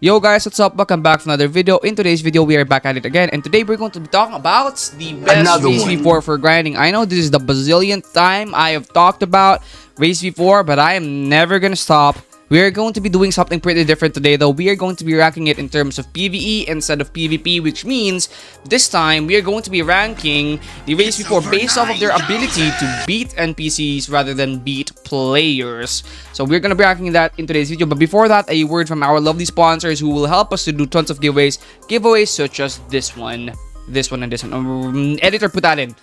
Yo guys, what's up? Welcome back for another video. In today's video, we are back at it again, and today we're going to be talking about the best Race V4 for grinding. I know this is the bazillionth time I have talked about Race V4, but I am never gonna stop. We are going to be doing something pretty different today though. We are going to be ranking it in terms of PvE instead of PvP, which means this time we are going to be ranking the Race V4 based off of their ability to beat NPCs rather than beat players. So we're going to be ranking that in today's video. But before that, a word from our lovely sponsors who will help us to do tons of giveaways. Giveaways such as this one, and this one. Editor, put that in.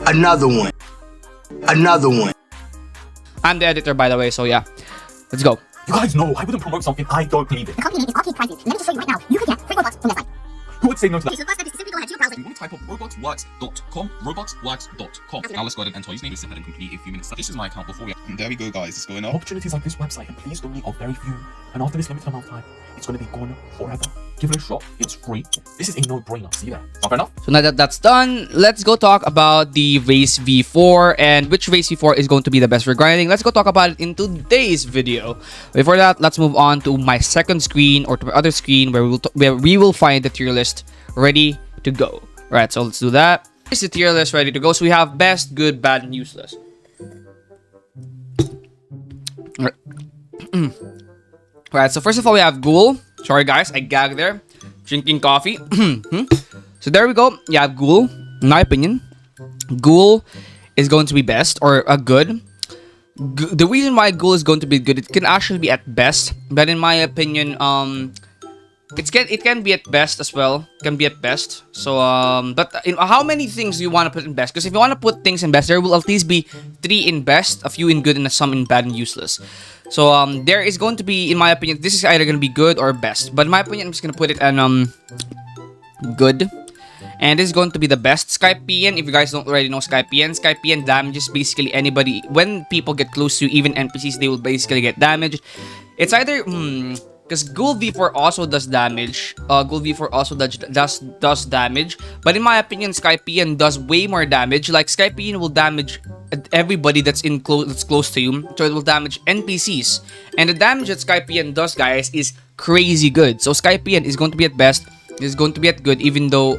Another one. I'm the editor, by the way, so yeah. Let's go. You guys know I wouldn't promote something I don't believe in. The company name is Arcade Prizes. Let me just show you right now. You can get free Robux from that site. Who would say no to Okay, that? so the first step is to simply go ahead to your browser. You want to type up robotsworks.com, robotsworks.com. Now let's go ahead and enter our username. Let's sit ahead and complete a few minutes. This is my account before we... And there we go, guys. It's going up. Opportunities like this website, and please only are very few. And after this limited amount of time, it's going to be gone forever. Give it a shot. It's free. This is a no-brainer. See that? Not fair enough? So now that that's done, let's go talk about the Race V4 and which Race V4 is going to be the best for grinding. Let's go talk about it in today's video. Before that, let's move on to my second screen or to my other screen where we will find the tier list ready to go. Right, so let's do that. This is the tier list ready to go. So we have best, good, bad, and useless. Right, so first of all, we have Ghoul. Sorry guys, I gagged there. Drinking coffee. So there we go. You have Ghoul. In my opinion, Ghoul is going to be best or a good. The reason why Ghoul is going to be good, it can actually be at best, but in my opinion, it can be at best as well. Can be at best. So but how many things do you want to put in best? Because if you want to put things in best, there will at least be 3 in best, a few in good, and some in bad and useless. So there is going to be, in my opinion, this is either going to be good or best. But in my opinion, I'm just going to put it in good. And this is going to be the best. Skypian, if you guys don't already know Skypian damages basically anybody. When people get close to you, even NPCs, they will basically get damaged. It's either... because Ghoul V4 also does damage. Ghoul V4 also does damage. But in my opinion, Skypian does way more damage. Like, Skypian will damage everybody that's close to you. So it will damage NPCs. And the damage that Skypian does, guys, is crazy good. So Skypian is going to be at best. Is going to be at good, even though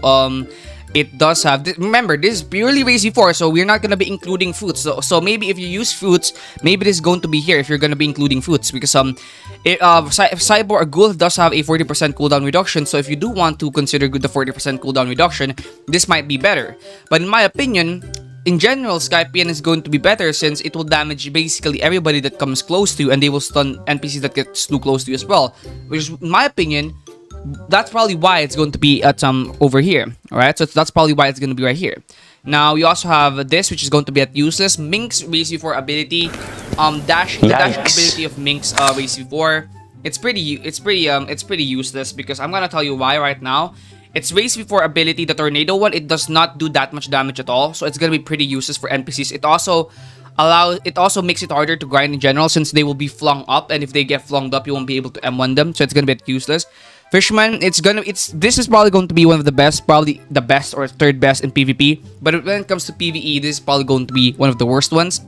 it does have... Remember, this is purely Race V4, so we're not going to be including fruits. So maybe if you use fruits, maybe this is going to be here if you're going to be including fruits. Because Cyborg Ghoul does have a 40% cooldown reduction. So if you do want to consider good the 40% cooldown reduction, this might be better. But in my opinion, in general, Skypian is going to be better since it will damage basically everybody that comes close to you. And they will stun NPCs that get too close to you as well. Which is, in my opinion... That's probably why it's going to be at over here. Alright, so that's probably why it's going to be right here. Now we also have this, which is going to be at useless. Minx Race V4 ability. The dash ability of Minx Race V4. It's pretty useless because I'm gonna tell you why right now. It's Race V4 ability, the tornado one, it does not do that much damage at all. So it's gonna be pretty useless for NPCs. It also makes it harder to grind in general since they will be flung up, and if they get flung up, you won't be able to M1 them. So it's gonna be useless. Fishman, this is probably going to be one of the best, probably the best or third best in PvP. But when it comes to PvE, this is probably going to be one of the worst ones.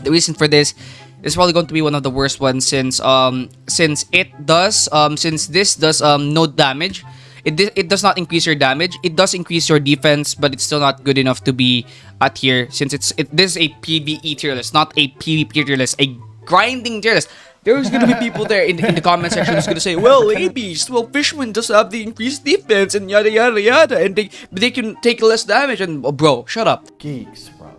The reason for this is probably going to be one of the worst ones since this does no damage. It does not increase your damage. It does increase your defense, but it's still not good enough to be at here since this is a PvE tier list, not a PvP tier list, a grinding tier list. There's gonna be people there in the comment section who's gonna say, well, A-Beast, well, Fishman does have the increased defense and yada yada yada, and they can take less damage. And bro, shut up. Geeks, bro.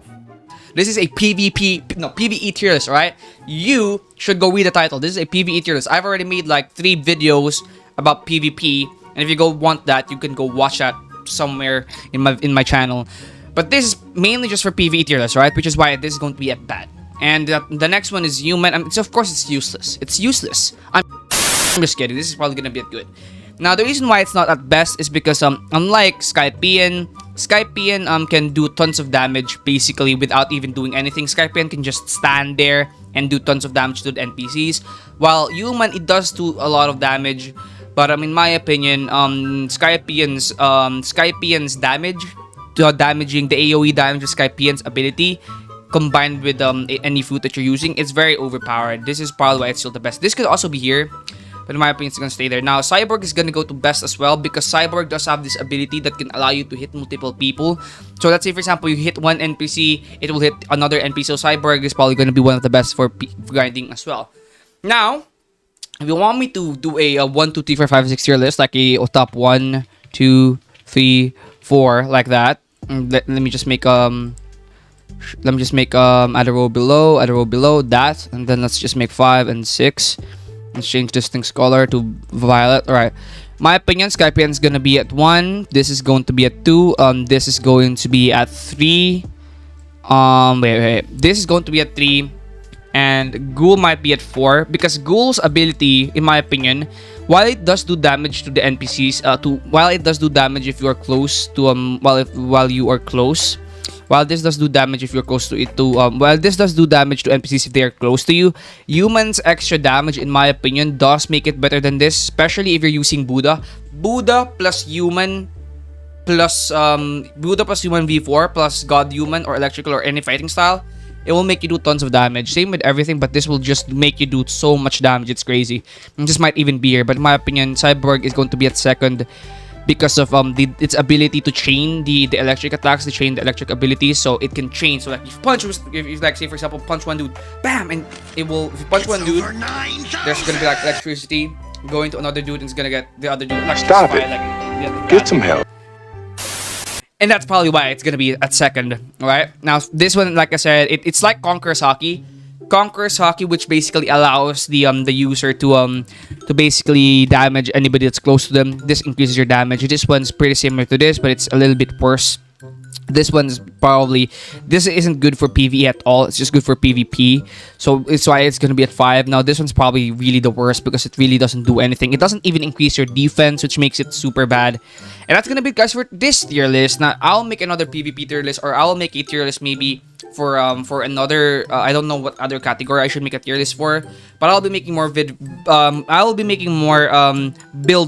This is a PvE tier list, alright? You should go read the title. This is a PvE tier list. I've already made like 3 videos about PvP, and if you want that, you can go watch that somewhere in my channel. But this is mainly just for PvE tier list, right? Which is why this is going to be a bad. And the next one is human. Of course, it's useless. It's useless. I'm just kidding. This is probably gonna be good. Now, the reason why it's not at best is because unlike Skypian can do tons of damage basically without even doing anything. Skypian can just stand there and do tons of damage to the NPCs. While human, it does do a lot of damage. But in my opinion, Skypian's damage, damaging the AoE damage of Skypian's ability combined with any food that you're using, it's very overpowered. This is probably why it's still the best. This could also be here, but in my opinion, it's gonna stay there. Now, Cyborg is gonna go to best as well because Cyborg does have this ability that can allow you to hit multiple people. So let's say, for example, you hit one NPC, it will hit another NPC. So Cyborg is probably gonna be one of the best for grinding as well. Now, if you want me to do a 1, 2, 3, 4, 5, 6 tier list, like a top 1, 2, 3, 4, like that. Let me just make add a row below that, and then let's just make 5 and 6. Let's change this thing's color to violet. All right. My opinion, Skypian is gonna be at 1. This is going to be at 2. This is going to be at 3. Wait. This is going to be at 3. And Ghoul might be at 4 because Ghoul's ability, in my opinion, while it does do damage to the NPCs, while it does do damage if you are close to while you are close, while this does do damage if you're close to it while this does do damage to NPCs if they are close to you, Human's extra damage, in my opinion, does make it better than this, especially if you're using Buddha. Buddha plus Human V4 plus God Human or Electrical or any fighting style, it will make you do tons of damage. Same with everything, but this will just make you do so much damage. It's crazy. And this might even be here, but in my opinion, Cyborg is going to be at second because of its ability to chain the electric attacks, to chain the electric abilities, so it can chain. So like if you punch, if like say for example punch one dude, bam, and it will. If you punch one dude, there's gonna be like electricity going to another dude, and it's gonna get the other dude. Like, Stop it. Get some help. And that's probably why it's gonna be at second. Alright? Now this one, like I said, it's like Conqueror's Haki. Conqueror's Haki, which basically allows the user to basically damage anybody that's close to them. This increases your damage. This one's pretty similar to this, but it's a little bit worse. This one's probably, this isn't good for PvE at all. It's just good for PvP. So it's why it's gonna be at 5. Now this one's probably really the worst because it really doesn't do anything. It doesn't even increase your defense, which makes it super bad. And that's gonna be it, guys, for this tier list. Now I'll make another PvP tier list, or I'll make a tier list maybe for another I don't know what other category I should make a tier list for, but I'll be making more build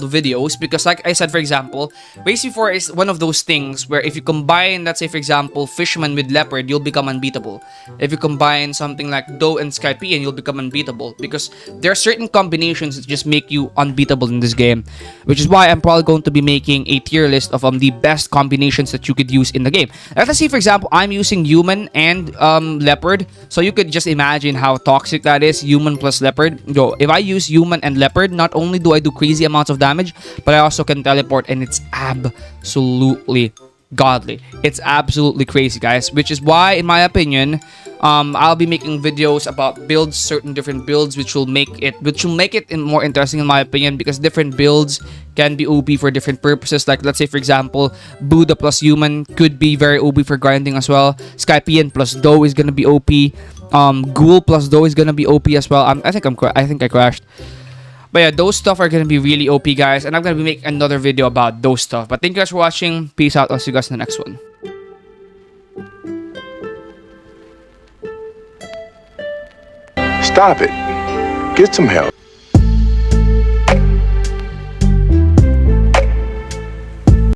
videos because, like I said, for example, Race V4 is one of those things where if you combine, let's say for example, Fishman with Leopard, you'll become unbeatable. If you combine something like Doe and Skypian, you'll become unbeatable because there are certain combinations that just make you unbeatable in this game, which is why I'm probably going to be making a tier list of the best combinations that you could use in the game. Let's say for example, I'm using Human and Leopard, so you could just imagine how toxic that is. Human plus Leopard. Yo, if I use Human and Leopard, not only do I do crazy amounts of damage, but I also can teleport, and it's absolutely godly. It's absolutely crazy, guys, which is why, in my opinion, I'll be making videos about builds, certain different builds, which will make it more interesting, in my opinion, because different builds can be OP for different purposes. Like, let's say for example, Buddha plus Human could be very OP for grinding as well. Skypian plus Doe is gonna be OP. Ghoul plus Doe is gonna be OP as well. I think I crashed. But yeah, those stuff are gonna be really OP, guys, and I'm gonna be making another video about those stuff. But thank you guys for watching. Peace out. I'll see you guys in the next one. Stop it. Get some help.